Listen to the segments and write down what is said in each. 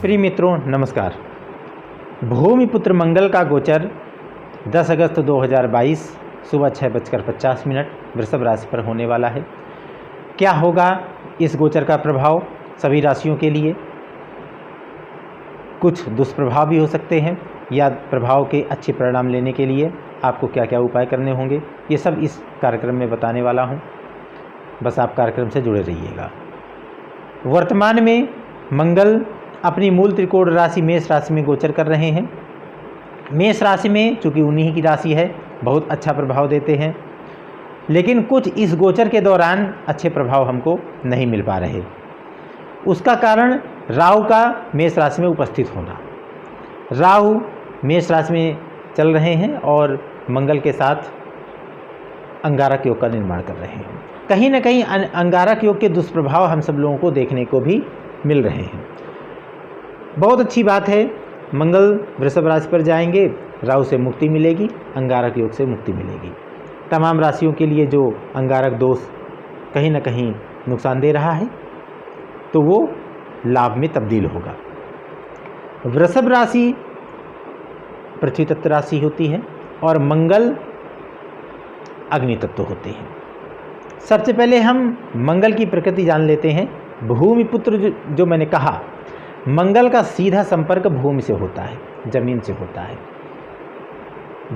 प्रिय मित्रों नमस्कार। भूमिपुत्र मंगल का गोचर 10 अगस्त 2022 सुबह 6:50 वृषभ राशि पर होने वाला है। क्या होगा इस गोचर का प्रभाव सभी राशियों के लिए? कुछ दुष्प्रभाव भी हो सकते हैं या प्रभाव के अच्छे परिणाम लेने के लिए आपको क्या क्या उपाय करने होंगे, ये सब इस कार्यक्रम में बताने वाला हूँ। बस आप कार्यक्रम से जुड़े रहिएगा। वर्तमान में मंगल अपनी मूल त्रिकोण राशि मेष राशि में गोचर कर रहे हैं। मेष राशि में चूँकि उन्हीं की राशि है, बहुत अच्छा प्रभाव देते हैं, लेकिन कुछ इस गोचर के दौरान अच्छे प्रभाव हमको नहीं मिल पा रहे। उसका कारण राहु का मेष राशि में उपस्थित होना। राहु मेष राशि में चल रहे हैं और मंगल के साथ अंगारक योग का निर्माण कर रहे हैं। कहीं ना कहीं अंगारक योग के दुष्प्रभाव हम सब लोगों को देखने को भी मिल रहे हैं। बहुत अच्छी बात है, मंगल वृषभ राशि पर जाएंगे, राहु से मुक्ति मिलेगी, अंगारक योग से मुक्ति मिलेगी। तमाम राशियों के लिए जो अंगारक दोष कहीं ना कहीं नुकसान दे रहा है, तो वो लाभ में तब्दील होगा। वृषभ राशि पृथ्वी तत्व राशि होती है और मंगल अग्नि तत्व होते हैं। सबसे पहले हम मंगल की प्रकृति जान लेते हैं। भूमिपुत्र जो मैंने कहा, मंगल का सीधा संपर्क भूमि से होता है, जमीन से होता है।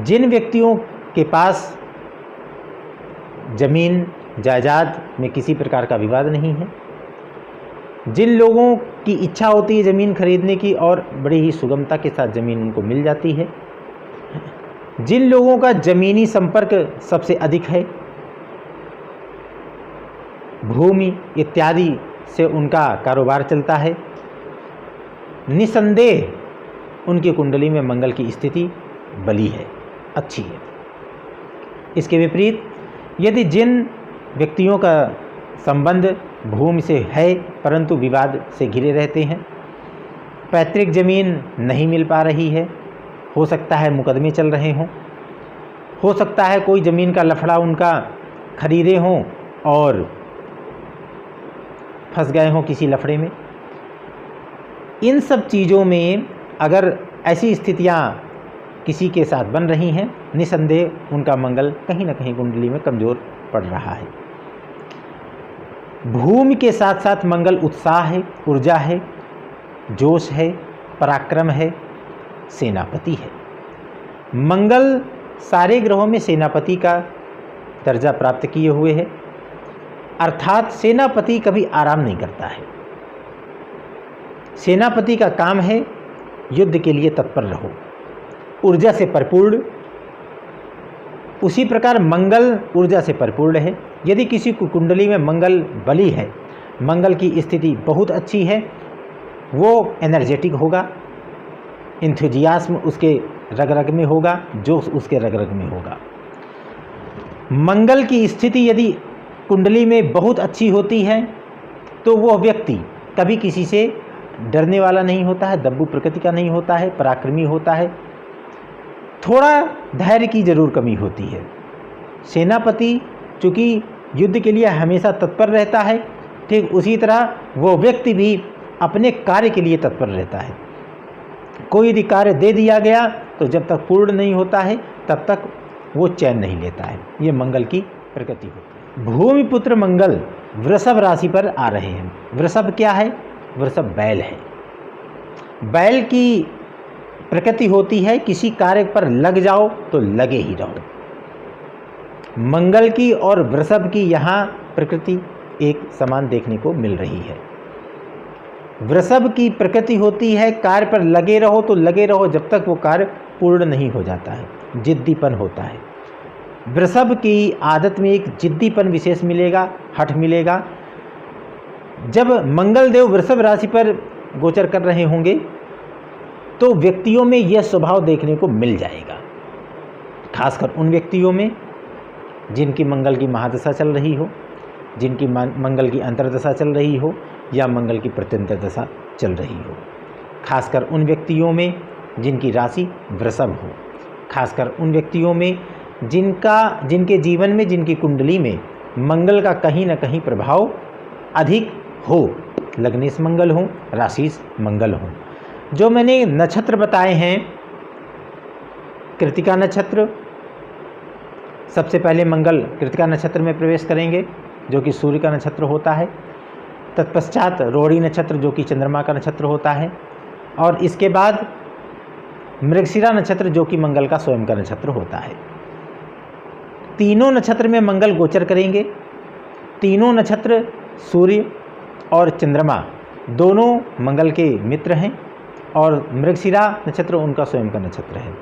जिन व्यक्तियों के पास जमीन जायदाद में किसी प्रकार का विवाद नहीं है, जिन लोगों की इच्छा होती है ज़मीन खरीदने की और बड़ी ही सुगमता के साथ ज़मीन उनको मिल जाती है, जिन लोगों का ज़मीनी संपर्क सबसे अधिक है, भूमि इत्यादि से उनका कारोबार चलता है, निसंदेह उनकी कुंडली में मंगल की स्थिति बली है, अच्छी है। इसके विपरीत यदि जिन व्यक्तियों का संबंध भूमि से है परंतु विवाद से घिरे रहते हैं, पैतृक जमीन नहीं मिल पा रही है, हो सकता है मुकदमे चल रहे हों, हो सकता है कोई ज़मीन का लफड़ा उनका खरीदे हों और फंस गए हों किसी लफड़े में। इन सब चीज़ों में अगर ऐसी स्थितियां किसी के साथ बन रही हैं, निसंदेह उनका मंगल कहीं ना कहीं कुंडली में कमज़ोर पड़ रहा है। भूमि के साथ साथ मंगल उत्साह है, ऊर्जा है, जोश है, पराक्रम है, सेनापति है। मंगल सारे ग्रहों में सेनापति का दर्जा प्राप्त किए हुए है, अर्थात सेनापति कभी आराम नहीं करता है। सेनापति का काम है युद्ध के लिए तत्पर रहो, ऊर्जा से परिपूर्ण। उसी प्रकार मंगल ऊर्जा से परिपूर्ण है। यदि किसी को कुंडली में मंगल बली है, मंगल की स्थिति बहुत अच्छी है, वो एनर्जेटिक होगा, इंथुजियास्म उसके रग रग में होगा, जोश उसके रग रग में होगा। मंगल की स्थिति यदि कुंडली में बहुत अच्छी होती है तो वह व्यक्ति कभी किसी से डरने वाला नहीं होता है, दब्बू प्रकृति का नहीं होता है, पराक्रमी होता है। थोड़ा धैर्य की जरूर कमी होती है। सेनापति चूँकि युद्ध के लिए हमेशा तत्पर रहता है, ठीक उसी तरह वो व्यक्ति भी अपने कार्य के लिए तत्पर रहता है। कोई यदि कार्य दे दिया गया तो जब तक पूर्ण नहीं होता है तब तक वो चैन नहीं लेता है। ये मंगल की प्रकृति होती है। भूमिपुत्र मंगल वृषभ राशि पर आ रहे हैं। वृषभ क्या है? वृषभ बैल है। बैल की प्रकृति होती है किसी कार्य पर लग जाओ तो लगे ही रहो। मंगल की और वृषभ की यहाँ प्रकृति एक समान देखने को मिल रही है। वृषभ की प्रकृति होती है कार्य पर लगे रहो तो लगे रहो जब तक वो कार्य पूर्ण नहीं हो जाता है, जिद्दीपन होता है। वृषभ की आदत में एक जिद्दीपन विशेष मिलेगा, हठ मिलेगा। जब मंगल देव वृषभ राशि पर गोचर कर रहे होंगे तो व्यक्तियों में यह स्वभाव देखने को मिल जाएगा, खासकर उन व्यक्तियों में जिनकी मंगल की महादशा चल रही हो, जिनकी मंगल की अंतर्दशा चल रही हो या मंगल की प्रत्यंतर दशा चल रही हो। खासकर उन व्यक्तियों में जिनकी राशि वृषभ हो, खासकर उन व्यक्तियों में जिनके जीवन में, जिनकी कुंडली में मंगल का कहीं ना कहीं प्रभाव अधिक हो, लग्नेश मंगल हो, राशिश मंगल हो। जो मैंने नक्षत्र बताए हैं, कृतिका नक्षत्र, सबसे पहले मंगल कृतिका नक्षत्र में प्रवेश करेंगे जो कि सूर्य का नक्षत्र होता है। तत्पश्चात रोहिणी नक्षत्र जो कि चंद्रमा का नक्षत्र होता है, और इसके बाद मृगशिरा नक्षत्र जो कि मंगल का स्वयं का नक्षत्र होता है। तीनों नक्षत्र में मंगल गोचर करेंगे। तीनों नक्षत्र सूर्य और चंद्रमा दोनों मंगल के मित्र हैं, और मृगशिरा नक्षत्र उनका स्वयं का नक्षत्र है।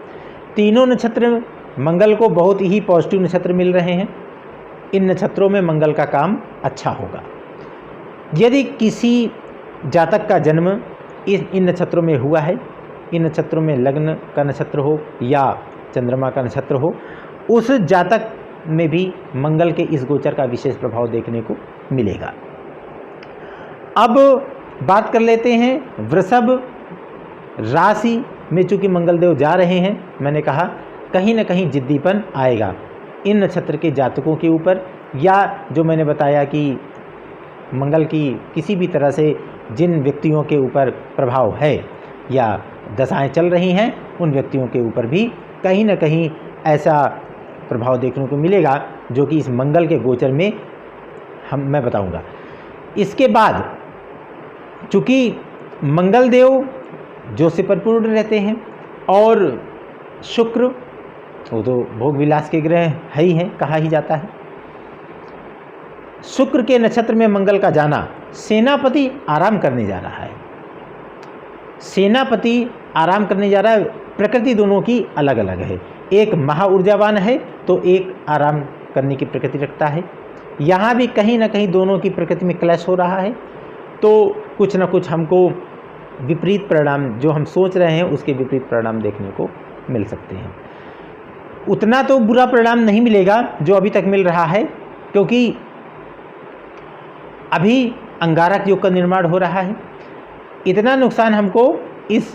तीनों नक्षत्र मंगल को बहुत ही पॉजिटिव नक्षत्र मिल रहे हैं। इन नक्षत्रों में मंगल का काम अच्छा होगा। यदि किसी जातक का जन्म इन नक्षत्रों में हुआ है, इन नक्षत्रों में लग्न का नक्षत्र हो या चंद्रमा का नक्षत्र हो, उस जातक में भी मंगल के इस गोचर का विशेष प्रभाव देखने को मिलेगा। अब बात कर लेते हैं वृषभ राशि में। चूँकि मंगलदेव जा रहे हैं, मैंने कहा कहीं ना कहीं जिद्दीपन आएगा इन नक्षत्र के जातकों के ऊपर, या जो मैंने बताया कि मंगल की किसी भी तरह से जिन व्यक्तियों के ऊपर प्रभाव है या दशाएं चल रही हैं, उन व्यक्तियों के ऊपर भी कहीं ना कहीं ऐसा प्रभाव देखने को मिलेगा जो कि इस मंगल के गोचर में मैं बताऊंगा। इसके बाद चूँकि मंगलदेव ज्योतिष पर पूर्ण रहते हैं, और शुक्र वो तो भोग विलास के ग्रह है ही हैं, कहा ही जाता है। शुक्र के नक्षत्र में मंगल का जाना, सेनापति आराम करने जा रहा है। सेनापति आराम करने जा रहा है। प्रकृति दोनों की अलग अलग है, एक महा ऊर्जावान है तो एक आराम करने की प्रकृति रखता है। यहाँ भी कहीं ना कहीं दोनों की प्रकृति में क्लैश हो रहा है, तो कुछ ना कुछ हमको विपरीत परिणाम, जो हम सोच रहे हैं उसके विपरीत परिणाम देखने को मिल सकते हैं। उतना तो बुरा परिणाम नहीं मिलेगा जो अभी तक मिल रहा है, क्योंकि अभी अंगारक योग का निर्माण हो रहा है। इतना नुकसान हमको इस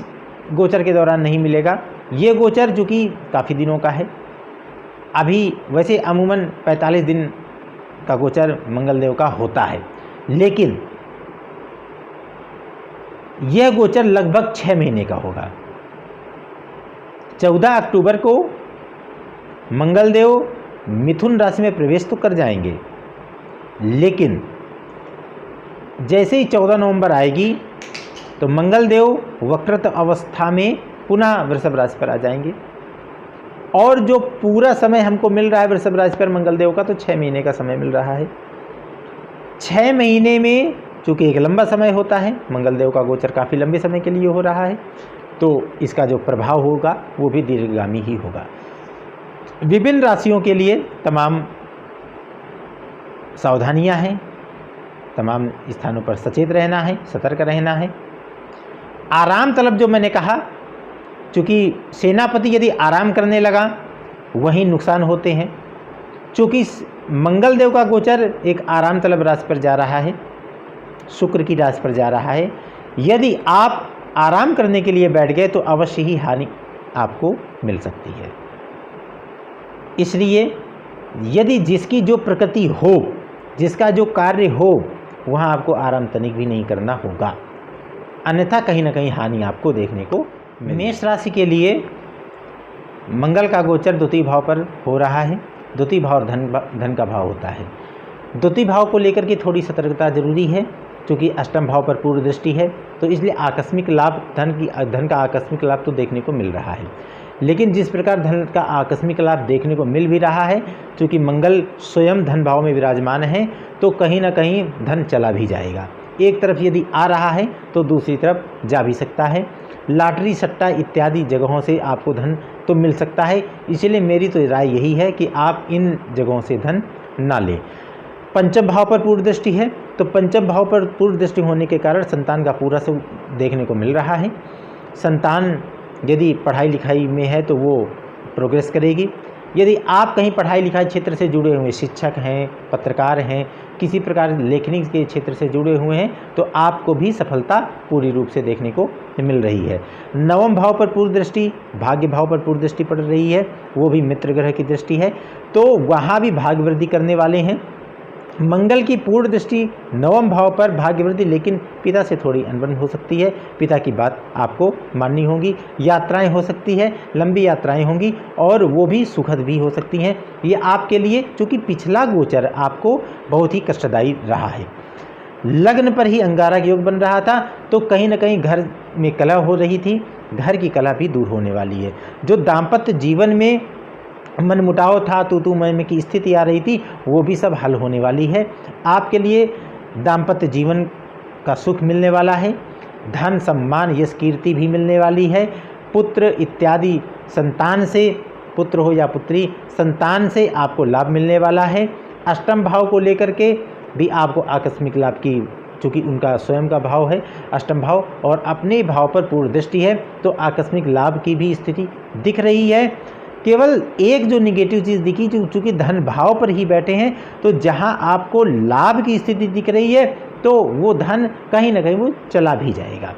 गोचर के दौरान नहीं मिलेगा। ये गोचर जो कि काफ़ी दिनों का है, अभी वैसे अमूमन 45 दिन का गोचर मंगलदेव का होता है, लेकिन यह गोचर लगभग 6 महीने का होगा। 14 अक्टूबर को मंगलदेव मिथुन राशि में प्रवेश तो कर जाएंगे, लेकिन जैसे ही 14 नवंबर आएगी तो मंगलदेव वक्रत अवस्था में पुनः वृषभ राशि पर आ जाएंगे। और जो पूरा समय हमको मिल रहा है वृषभ राशि पर मंगलदेव का, तो 6 महीने का समय मिल रहा है। 6 महीने में चूँकि एक लंबा समय होता है, मंगलदेव का गोचर काफ़ी लंबे समय के लिए हो रहा है, तो इसका जो प्रभाव होगा वो भी दीर्घगामी ही होगा। विभिन्न राशियों के लिए तमाम सावधानियां हैं, तमाम स्थानों पर सचेत रहना है, सतर्क रहना है। आराम तलब जो मैंने कहा, चूँकि सेनापति यदि आराम करने लगा वहीं नुकसान होते हैं। चूँकि मंगलदेव का गोचर एक आराम तलब राशि पर जा रहा है, शुक्र की राशि पर जा रहा है। यदि आप आराम करने के लिए बैठ गए तो अवश्य ही हानि आपको मिल सकती है। इसलिए यदि जिसकी जो प्रकृति हो, जिसका जो कार्य हो, वहाँ आपको आराम तनिक भी नहीं करना होगा, अन्यथा कहीं ना कहीं हानि आपको देखने को। मेष राशि के लिए मंगल का गोचर द्वितीय भाव पर हो रहा है। द्वितीय भाव धन का भाव होता है। द्वितीय भाव को लेकर के थोड़ी सतर्कता जरूरी है, क्योंकि अष्टम भाव पर पूर्ण दृष्टि है, तो इसलिए आकस्मिक लाभ, धन का आकस्मिक लाभ तो देखने को मिल रहा है। लेकिन जिस प्रकार धन का आकस्मिक लाभ देखने को मिल भी रहा है, क्योंकि मंगल स्वयं धन भाव में विराजमान है, तो कहीं ना कहीं धन चला भी जाएगा। एक तरफ यदि आ रहा है तो दूसरी तरफ जा भी सकता है। लॉटरी, सट्टा इत्यादि जगहों से आपको धन तो मिल सकता है। इसलिए मेरी तो राय यही है कि आप इन जगहों से धन ना लें। पंचम भाव पर पूर्ण दृष्टि है, तो पंचम भाव पर पूर्ण दृष्टि होने के कारण संतान का पूरा सुख देखने को मिल रहा है। संतान यदि पढ़ाई लिखाई में है तो वो प्रोग्रेस करेगी। यदि आप कहीं पढ़ाई लिखाई क्षेत्र से जुड़े हुए शिक्षक हैं, पत्रकार हैं, किसी प्रकार लेखनी के क्षेत्र से जुड़े हुए हैं, तो आपको भी सफलता पूरी रूप से देखने को मिल रही है। नवम भाव पर पूर्ण दृष्टि, भाग्य भाव पर पूर्ण दृष्टि पड़ रही है, वो भी मित्र ग्रह की दृष्टि है, तो वहाँ भी भाग्य वृद्धि करने वाले हैं। मंगल की पूर्ण दृष्टि नवम भाव पर भाग्यवृद्धि, लेकिन पिता से थोड़ी अनबन हो सकती है, पिता की बात आपको माननी होगी। यात्राएं हो सकती है, लंबी यात्राएं होंगी और वो भी सुखद भी हो सकती हैं। ये आपके लिए, चूँकि पिछला गोचर आपको बहुत ही कष्टदायी रहा है, लग्न पर ही अंगारक योग बन रहा था, तो कहीं ना कहीं घर में कलह हो रही थी, घर की कलह भी दूर होने वाली है। जो दाम्पत्य जीवन में मनमुटाव था, तू मैं की स्थिति आ रही थी, वो भी सब हल होने वाली है। आपके लिए दाम्पत्य जीवन का सुख मिलने वाला है, धन सम्मान यश कीर्ति भी मिलने वाली है। पुत्र इत्यादि संतान से, पुत्र हो या पुत्री, संतान से आपको लाभ मिलने वाला है। अष्टम भाव को लेकर के भी आपको आकस्मिक लाभ की, चूँकि उनका स्वयं का भाव है अष्टम भाव और अपने भाव पर पूर्ण दृष्टि है, तो आकस्मिक लाभ की भी स्थिति दिख रही है। केवल एक जो निगेटिव चीज़ दिखी, चूँकि धन भाव पर ही बैठे हैं, तो जहां आपको लाभ की स्थिति दिख रही है तो वो धन कहीं ना कहीं वो चला भी जाएगा।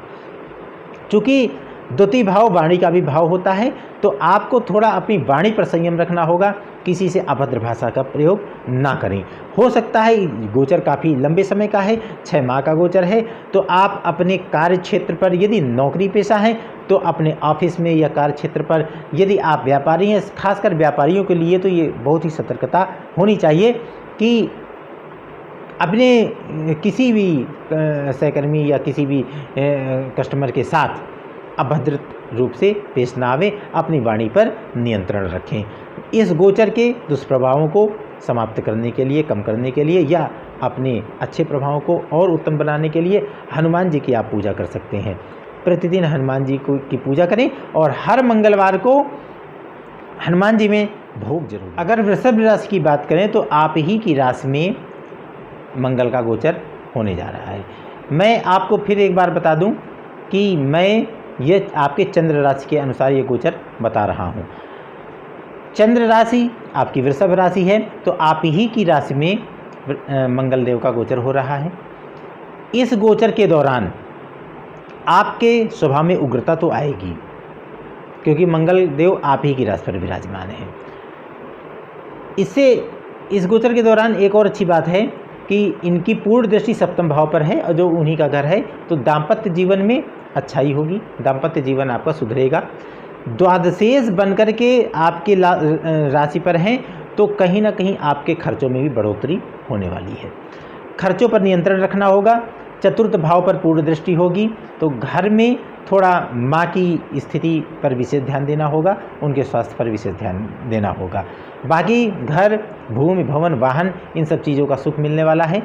चूँकि द्वितीय भाव वाणी का भी भाव होता है, तो आपको थोड़ा अपनी वाणी पर संयम रखना होगा, किसी से अभद्र भाषा का प्रयोग ना करें। हो सकता है गोचर काफ़ी लंबे समय का है, 6 माह का गोचर है, तो आप अपने कार्य क्षेत्र पर, यदि नौकरी पेशा है तो अपने ऑफिस में या कार्य क्षेत्र पर, यदि आप व्यापारी हैं, खासकर व्यापारियों के लिए तो ये बहुत ही सतर्कता होनी चाहिए कि अपने किसी भी सहकर्मी या किसी भी कस्टमर के साथ अभद्र रूप से पेश ना आवे, अपनी वाणी पर नियंत्रण रखें। इस गोचर के दुष्प्रभावों को समाप्त करने के लिए, कम करने के लिए या अपने अच्छे प्रभावों को और उत्तम बनाने के लिए हनुमान जी की आप पूजा कर सकते हैं। प्रतिदिन हनुमान जी की पूजा करें और हर मंगलवार को हनुमान जी में भोग जरूर। अगर वृषभ राशि की बात करें तो आप ही की राशि में मंगल का गोचर होने जा रहा है। मैं आपको फिर एक बार बता दूं कि मैं ये आपके चंद्र राशि के अनुसार ये गोचर बता रहा हूँ। चंद्र राशि आपकी वृषभ राशि है, तो आप ही की राशि में मंगल देव का गोचर हो रहा है। इस गोचर के दौरान आपके स्वभाव में उग्रता तो आएगी, क्योंकि मंगल देव आप ही की राशि पर विराजमान है। इससे इस गोचर के दौरान एक और अच्छी बात है कि इनकी पूर्ण दृष्टि सप्तम भाव पर है और जो उन्हीं का घर है, तो दाम्पत्य जीवन में अच्छाई होगी, दाम्पत्य जीवन आपका सुधरेगा। द्वादशेष बनकर के आपके राशि पर हैं, तो कहीं ना कहीं आपके खर्चों में भी बढ़ोतरी होने वाली है। खर्चों पर नियंत्रण रखना होगा। चतुर्थ भाव पर पूर्ण दृष्टि होगी, तो घर में थोड़ा माँ की स्थिति पर विशेष ध्यान देना होगा, उनके स्वास्थ्य पर विशेष ध्यान देना होगा। बाकी घर, भूमि, भवन, वाहन, इन सब चीज़ों का सुख मिलने वाला है।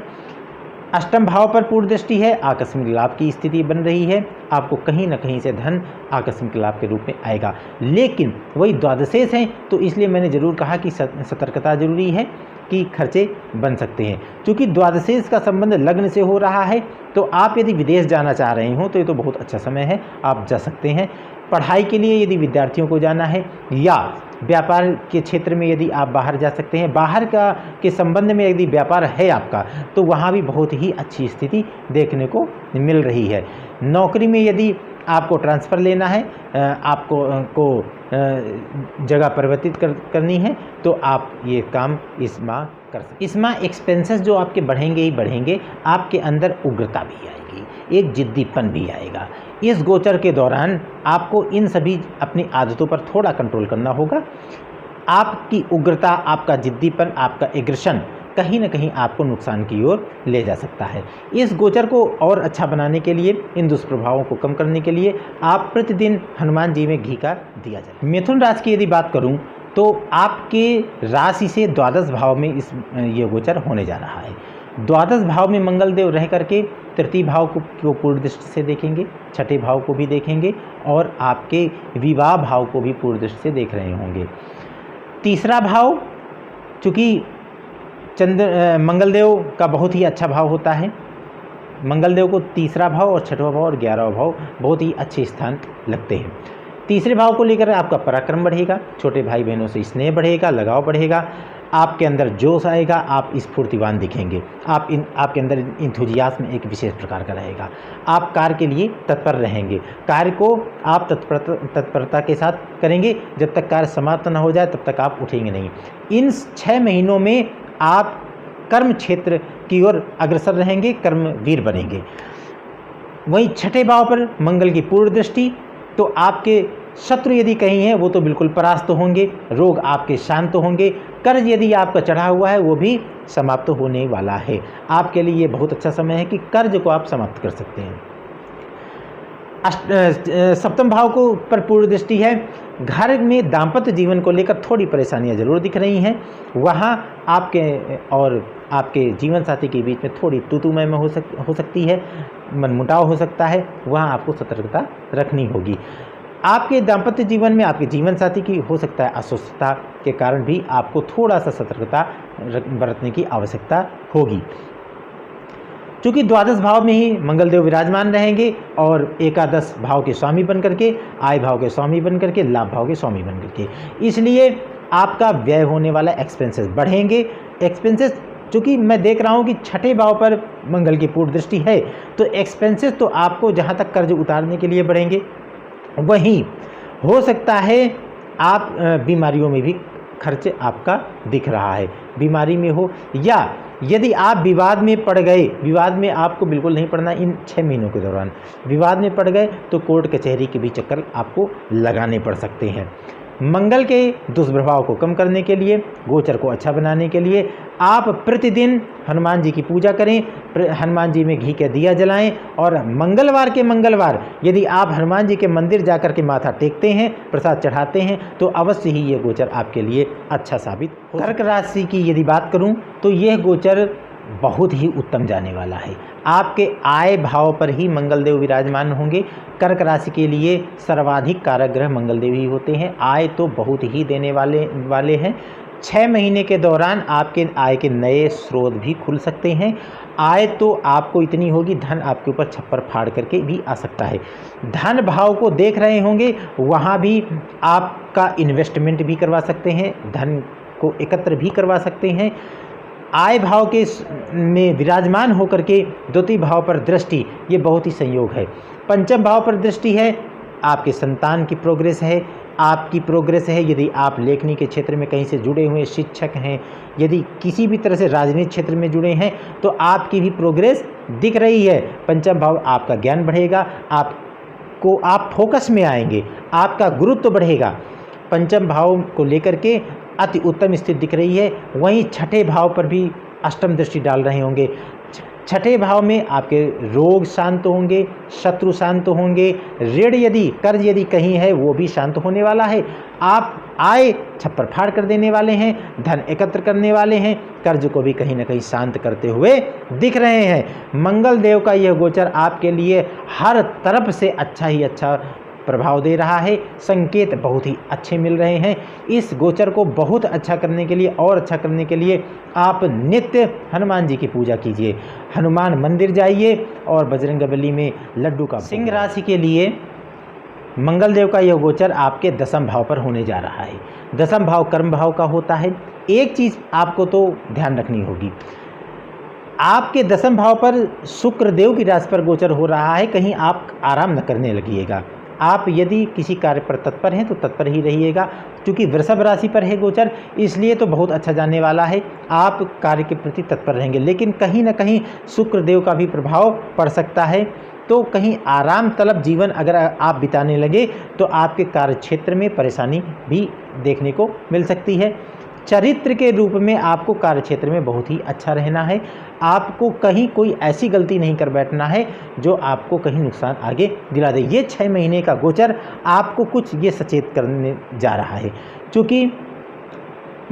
अष्टम भाव पर पूर्ण दृष्टि है, आकस्मिक लाभ की स्थिति बन रही है, आपको कहीं ना कहीं से धन आकस्मिक लाभ के रूप में आएगा। लेकिन वही द्वादशेष हैं, तो इसलिए मैंने ज़रूर कहा कि सतर्कता जरूरी है कि खर्चे बन सकते हैं। क्योंकि द्वादशेष का संबंध लग्न से हो रहा है, तो आप यदि विदेश जाना चाह रहे हो तो ये तो बहुत अच्छा समय है, आप जा सकते हैं। पढ़ाई के लिए यदि विद्यार्थियों को जाना है या व्यापार के क्षेत्र में यदि आप बाहर जा सकते हैं, बाहर का के संबंध में यदि व्यापार है आपका, तो वहाँ भी बहुत ही अच्छी स्थिति देखने को मिल रही है। नौकरी में यदि आपको ट्रांसफ़र लेना है, आपको जगह परिवर्तित करनी है, तो आप ये काम इस माह कर सकते। इस माह एक्सपेंसेस जो आपके बढ़ेंगे ही बढ़ेंगे, आपके अंदर उग्रता भी आएगी, एक जिद्दीपन भी आएगा। इस गोचर के दौरान आपको इन सभी अपनी आदतों पर थोड़ा कंट्रोल करना होगा। आपकी उग्रता, आपका जिद्दीपन, आपका एग्रेशन कहीं ना कहीं आपको नुकसान की ओर ले जा सकता है। इस गोचर को और अच्छा बनाने के लिए, इन दुष्प्रभावों को कम करने के लिए आप प्रतिदिन हनुमान जी में घी का दिया जाए। मिथुन राशि की यदि बात करूं तो आपके राशि से द्वादश भाव में ये गोचर होने जा रहा है। द्वादश भाव में मंगल देव रह करके तृतीय भाव को पूर्ण दृष्टि से देखेंगे, छठे भाव को भी देखेंगे और आपके विवाह भाव को भी पूर्ण दृष्टि से देख रहे होंगे। तीसरा भाव, चूँकि मंगलदेव का बहुत ही अच्छा भाव होता है, मंगलदेव को तीसरा भाव और छठवां भाव और 11वां भाव बहुत ही अच्छे स्थान लगते हैं। तीसरे भाव को लेकर आपका पराक्रम बढ़ेगा, छोटे भाई बहनों से स्नेह बढ़ेगा, लगाव बढ़ेगा, आपके अंदर जोश आएगा, आप स्फूर्तिवान दिखेंगे, आपके अंदर इंथुजियाज्म एक विशेष प्रकार का रहेगा। आप कार्य के लिए तत्पर रहेंगे, कार्य को आप तत्परता के साथ करेंगे, जब तक कार्य समाप्त न हो जाए तब तक आप उठेंगे नहीं। इन 6 महीनों में आप कर्म क्षेत्र की ओर अग्रसर रहेंगे, कर्मवीर बनेंगे। वहीं छठे भाव पर मंगल की पूर्ण दृष्टि, तो आपके शत्रु यदि कहीं हैं वो तो बिल्कुल परास्त होंगे, रोग आपके शांत होंगे, कर्ज यदि आपका चढ़ा हुआ है वो भी समाप्त होने वाला है। आपके लिए ये बहुत अच्छा समय है कि कर्ज को आप समाप्त कर सकते हैं। सप्तम भाव को पर पूर्ण दृष्टि है। घर में दाम्पत्य जीवन को लेकर थोड़ी परेशानियां जरूर दिख रही हैं, वहाँ आपके और आपके जीवन साथी के बीच में थोड़ी तू-तू मैं हो सकती है, मनमुटाव हो सकता है, वहाँ आपको सतर्कता रखनी होगी। आपके दाम्पत्य जीवन में आपके जीवन साथी की हो सकता है अस्वस्थता के कारण भी आपको थोड़ा सा सतर्कता बरतने की आवश्यकता होगी। चूँकि द्वादश भाव में ही मंगलदेव विराजमान रहेंगे और एकादश भाव के स्वामी बन करके, आय भाव के स्वामी बन करके, लाभ भाव के स्वामी बन करके, इसलिए आपका व्यय होने वाला एक्सपेंसेस बढ़ेंगे। एक्सपेंसेस चूँकि मैं देख रहा हूँ कि छठे भाव पर मंगल की पूर्ण दृष्टि है, तो एक्सपेंसेस तो आपको जहाँ तक कर्ज उतारने के लिए बढ़ेंगे, वहीं हो सकता है आप बीमारियों में भी खर्च आपका दिख रहा है, बीमारी में हो, या यदि आप विवाद में पड़ गए, विवाद में आपको बिल्कुल नहीं पड़ना इन 6 महीनों के दौरान, विवाद में पड़ गए तो कोर्ट कचहरी के भी चक्कर आपको लगाने पड़ सकते हैं। मंगल के दुष्प्रभाव को कम करने के लिए, गोचर को अच्छा बनाने के लिए आप प्रतिदिन हनुमान जी की पूजा करें, हनुमान जी में घी का दिया जलाएं, और मंगलवार के मंगलवार यदि आप हनुमान जी के मंदिर जाकर के माथा टेकते हैं, प्रसाद चढ़ाते हैं, तो अवश्य ही ये गोचर आपके लिए अच्छा साबित हो। कर्क राशि की यदि बात करूं तो यह गोचर बहुत ही उत्तम जाने वाला है। आपके आय भाव पर ही मंगलदेव विराजमान होंगे। कर्क राशि के लिए सर्वाधिक कारक ग्रह मंगलदेव ही होते हैं। आय तो बहुत ही देने वाले हैं। 6 महीने के दौरान आपके आय के नए स्रोत भी खुल सकते हैं। आय तो आपको इतनी होगी, धन आपके ऊपर छप्पर फाड़ करके भी आ सकता है। धन भाव को देख रहे होंगे, वहाँ भी आपका इन्वेस्टमेंट भी करवा सकते हैं, धन को एकत्र भी करवा सकते हैं। आय भाव के में विराजमान होकर के द्वितीय भाव पर दृष्टि, ये बहुत ही संयोग है। पंचम भाव पर दृष्टि है, आपके संतान की प्रोग्रेस है, आपकी प्रोग्रेस है। यदि आप लेखनी के क्षेत्र में कहीं से जुड़े हुए शिक्षक हैं, यदि किसी भी तरह से राजनीतिक क्षेत्र में जुड़े हैं, तो आपकी भी प्रोग्रेस दिख रही है। पंचम भाव आपका ज्ञान बढ़ेगा, आप फोकस में आएंगे, आपका गुरुत्व बढ़ेगा। पंचम भाव को लेकर के अति उत्तम स्थिति दिख रही है। वहीं छठे भाव पर भी अष्टम दृष्टि डाल रहे होंगे। छठे भाव में आपके रोग शांत होंगे, शत्रु शांत होंगे, ऋण यदि कर्ज यदि कहीं है वो भी शांत होने वाला है। आप आय छप्पर फाड़ कर देने वाले हैं, धन एकत्र करने वाले हैं, कर्ज को भी कहीं ना कहीं शांत करते हुए दिख रहे हैं। मंगल देव का यह गोचर आपके लिए हर तरफ से अच्छा ही अच्छा प्रभाव दे रहा है। संकेत बहुत ही अच्छे मिल रहे हैं। इस गोचर को बहुत अच्छा करने के लिए और अच्छा करने के लिए आप नित्य हनुमान जी की पूजा कीजिए, हनुमान मंदिर जाइए और बजरंगबली में लड्डू का। सिंह राशि के लिए मंगल देव का यह गोचर आपके दसम भाव पर होने जा रहा है। दसम भाव कर्म भाव का होता है। एक चीज़ आपको तो ध्यान रखनी होगी, आपके दसम भाव पर शुक्र देव की राशि पर गोचर हो रहा है। कहीं आप आराम न करने लगिएगा। आप यदि किसी कार्य पर तत्पर हैं तो तत्पर ही रहिएगा। क्योंकि वृषभ राशि पर है गोचर, इसलिए तो बहुत अच्छा जाने वाला है। आप कार्य के प्रति तत्पर रहेंगे, लेकिन कहीं ना कहीं शुक्र देव का भी प्रभाव पड़ सकता है। तो कहीं आराम तलब जीवन अगर आप बिताने लगे तो आपके कार्य क्षेत्र में परेशानी भी देखने को मिल सकती है। चरित्र के रूप में आपको कार्य क्षेत्र में बहुत ही अच्छा रहना है। आपको कहीं कोई ऐसी गलती नहीं कर बैठना है जो आपको कहीं नुकसान आगे दिला दे। ये 6 महीने का गोचर आपको कुछ ये सचेत करने जा रहा है। क्योंकि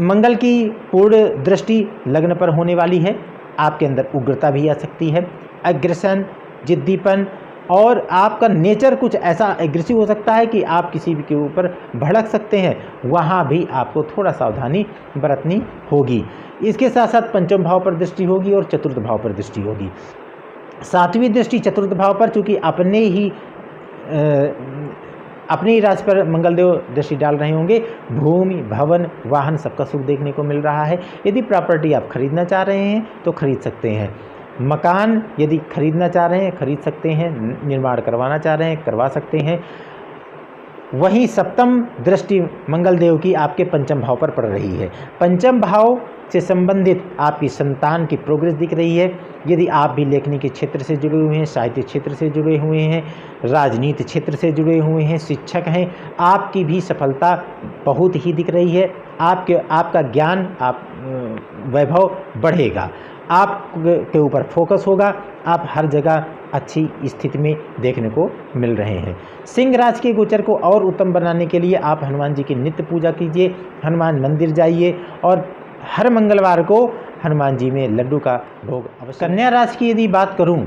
मंगल की पूर्ण दृष्टि लग्न पर होने वाली है, आपके अंदर उग्रता भी आ सकती है, एग्रेशन, जिद्दीपन, और आपका नेचर कुछ ऐसा एग्रेसिव हो सकता है कि आप किसी भी के ऊपर भड़क सकते हैं। वहाँ भी आपको थोड़ा सावधानी बरतनी होगी। इसके साथ साथ पंचम भाव पर दृष्टि होगी और चतुर्थ भाव पर दृष्टि होगी। सातवीं दृष्टि चतुर्थ भाव पर, चूँकि अपने ही राशि पर मंगलदेव दृष्टि डाल रहे होंगे, भूमि, भवन, वाहन सबका सुख देखने को मिल रहा है। यदि प्रॉपर्टी आप खरीदना चाह रहे हैं तो खरीद सकते हैं। मकान यदि खरीदना चाह रहे हैं खरीद सकते हैं, निर्माण करवाना चाह रहे हैं करवा सकते हैं। वहीं सप्तम दृष्टि मंगल देव की आपके पंचम भाव पर पड़ रही है। पंचम भाव से संबंधित आपकी संतान की प्रोग्रेस दिख रही है। यदि आप भी लेखनी के क्षेत्र से जुड़े हुए हैं, साहित्य क्षेत्र से जुड़े हुए हैं, राजनीति क्षेत्र से जुड़े हुए हैं, शिक्षक हैं, आपकी भी सफलता बहुत ही दिख रही है। आपका ज्ञान वैभव बढ़ेगा, आप के ऊपर फोकस होगा, आप हर जगह अच्छी स्थिति में देखने को मिल रहे हैं। सिंह राशि के गोचर को और उत्तम बनाने के लिए आप हनुमान जी की नित्य पूजा कीजिए, हनुमान मंदिर जाइए और हर मंगलवार को हनुमान जी में लड्डू का भोग अवश्य। कन्या राशि की यदि बात करूं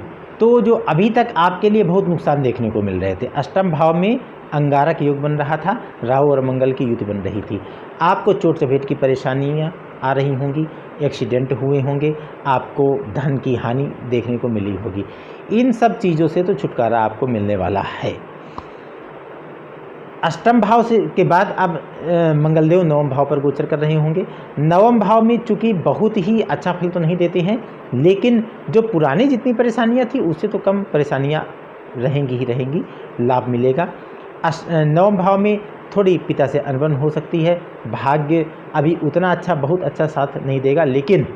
तो जो अभी तक आपके लिए बहुत नुकसान देखने को मिल रहे थे, अष्टम भाव में अंगारक योग बन रहा था, राहु और मंगल की युति बन रही थी, आपको चोट चपेट की परेशानियां आ रही होंगी, एक्सीडेंट हुए होंगे, आपको धन की हानि देखने को मिली होगी। इन सब चीज़ों से तो छुटकारा आपको मिलने वाला है। अष्टम भाव से के बाद अब मंगलदेव नवम भाव पर गोचर कर रहे होंगे। नवम भाव में चूँकि बहुत ही अच्छा फल तो नहीं देते हैं, लेकिन जो पुरानी जितनी परेशानियां थी उससे तो कम परेशानियां रहेंगी ही रहेंगी, लाभ मिलेगा। नवम भाव में थोड़ी पिता से अनबन हो सकती है, भाग्य अभी उतना अच्छा बहुत अच्छा साथ नहीं देगा, लेकिन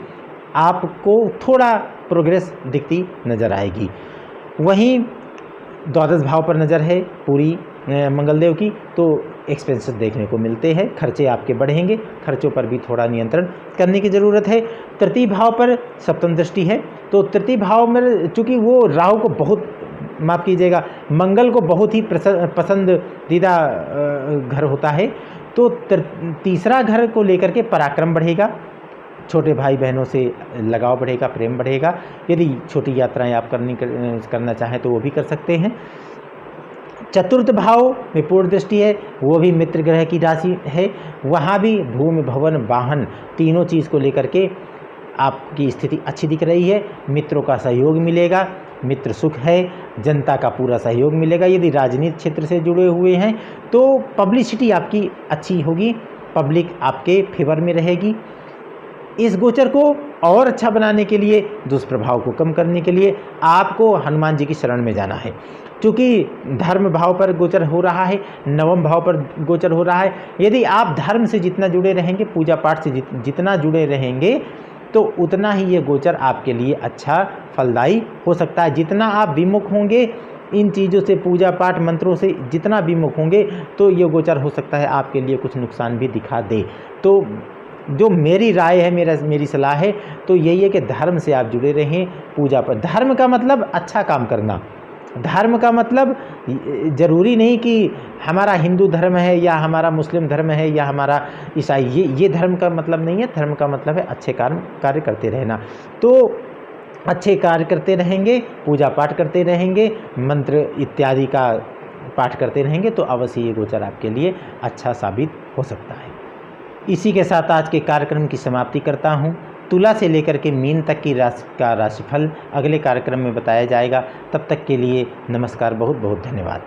आपको थोड़ा प्रोग्रेस दिखती नज़र आएगी। वहीं द्वादश भाव पर नज़र है पूरी मंगलदेव की, तो एक्सपेंसेस देखने को मिलते हैं, खर्चे आपके बढ़ेंगे, खर्चों पर भी थोड़ा नियंत्रण करने की ज़रूरत है। तृतीय भाव पर सप्तम दृष्टि है, तो तृतीय भाव में चूँकि वो राहु को बहुत, माफ़ कीजिएगा, मंगल को बहुत ही पसंदीदा घर होता है, तो तीसरा घर को लेकर के पराक्रम बढ़ेगा, छोटे भाई बहनों से लगाव बढ़ेगा, प्रेम बढ़ेगा। यदि छोटी यात्राएं आप करना चाहें तो वो भी कर सकते हैं। चतुर्थ भाव में पूर्ण दृष्टि है, वो भी मित्र ग्रह की राशि है, वहाँ भी भूमि भवन वाहन तीनों चीज़ को लेकर के आपकी स्थिति अच्छी दिख रही है। मित्रों का सहयोग मिलेगा, मित्र सुख है, जनता का पूरा सहयोग मिलेगा। यदि राजनीतिक क्षेत्र से जुड़े हुए हैं तो पब्लिसिटी आपकी अच्छी होगी, पब्लिक आपके फेवर में रहेगी। इस गोचर को और अच्छा बनाने के लिए, दुष्प्रभाव को कम करने के लिए आपको हनुमान जी की शरण में जाना है। क्योंकि धर्म भाव पर गोचर हो रहा है, नवम भाव पर गोचर हो रहा है। यदि आप धर्म से जितना जुड़े रहेंगे, पूजा पाठ से जितना जुड़े रहेंगे, तो उतना ही ये गोचर आपके लिए अच्छा फलदायी हो सकता है। जितना आप विमुख होंगे इन चीज़ों से, पूजा पाठ मंत्रों से जितना विमुख होंगे, तो ये गोचर हो सकता है आपके लिए कुछ नुकसान भी दिखा दे। तो जो मेरी राय है, मेरी सलाह है, तो यही है कि धर्म से आप जुड़े रहें, पूजा पर। धर्म का मतलब अच्छा काम करना, धर्म का मतलब ज़रूरी नहीं कि हमारा हिंदू धर्म है या हमारा मुस्लिम धर्म है या हमारा ईसाई, ये धर्म का मतलब नहीं है। धर्म का मतलब है अच्छे कार्य करते रहना। तो अच्छे कार्य करते रहेंगे, पूजा पाठ करते रहेंगे, मंत्र इत्यादि का पाठ करते रहेंगे, तो अवश्य ये गोचर आपके लिए अच्छा साबित हो सकता है। इसी के साथ आज के कार्यक्रम की समाप्ति करता हूँ। तुला से लेकर के मीन तक की राशिफल अगले कार्यक्रम में बताया जाएगा। तब तक के लिए नमस्कार, बहुत बहुत धन्यवाद।